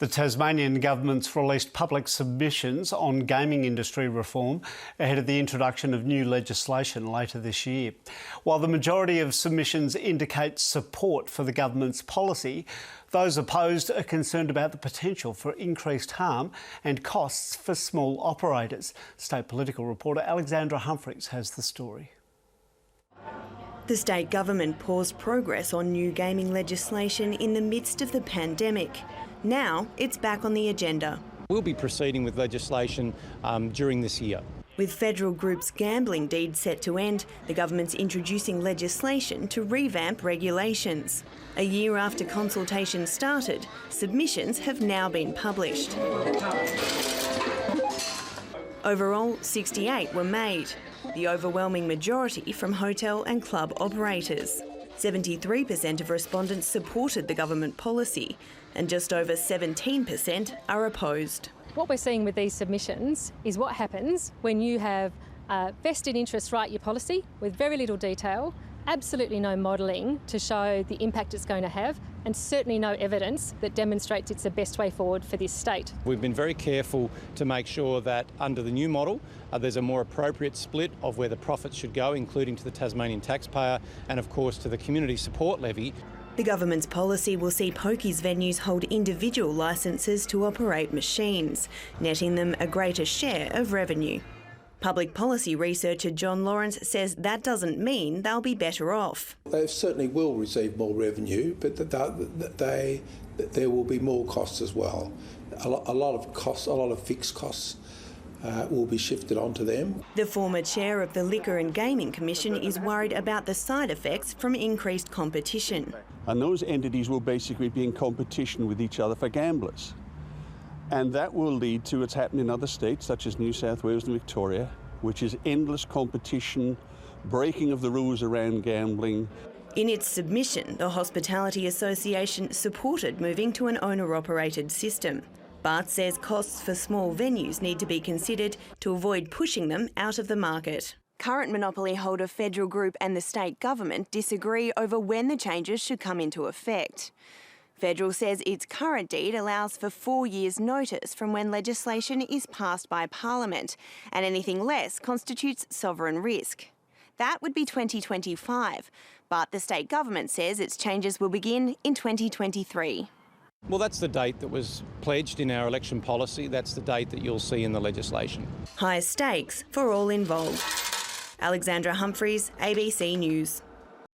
The Tasmanian government's released public submissions on gaming industry reform ahead of the introduction of new legislation later this year. While the majority of submissions indicate support for the government's policy, those opposed are concerned about the potential for increased harm and costs for small operators. State political reporter Alexandra Humphreys has the story. The state government paused progress on new gaming legislation in the midst of the pandemic. Now it's back on the agenda. We'll be proceeding with legislation during this year. With federal groups' gambling deed set to end, the government's introducing legislation to revamp regulations. A year after consultation started, submissions have now been published. Overall, 68 were made, the overwhelming majority from hotel and club operators. 73% of respondents supported the government policy and just over 17% are opposed. What we're seeing with these submissions is what happens when you have vested interest write your policy with very little detail, absolutely no modelling to show the impact it's going to have, and certainly no evidence that demonstrates it's the best way forward for this state. We've been very careful to make sure that under the new model there's a more appropriate split of where the profits should go, including to the Tasmanian taxpayer and of course to the community support levy. The government's policy will see pokies venues hold individual licences to operate machines, netting them a greater share of revenue. Public policy researcher John Lawrence says that doesn't mean they'll be better off. They certainly will receive more revenue, but there will be more costs as well. A lot of fixed costs will be shifted onto them. The former chair of the Liquor and Gaming Commission is worried about the side effects from increased competition. And those entities will basically be in competition with each other for gamblers. And that will lead to what's happened in other states, such as New South Wales and Victoria, which is endless competition, breaking of the rules around gambling. In its submission, the Hospitality Association supported moving to an owner-operated system, but says costs for small venues need to be considered to avoid pushing them out of the market. Current monopoly holder Federal Group and the state government disagree over when the changes should come into effect. Federal says its current deed allows for 4 years' notice from when legislation is passed by Parliament, and anything less constitutes sovereign risk. That would be 2025, but the state government says its changes will begin in 2023. Well, that's the date that was pledged in our election policy. That's the date that you'll see in the legislation. High stakes for all involved. Alexandra Humphreys, ABC News.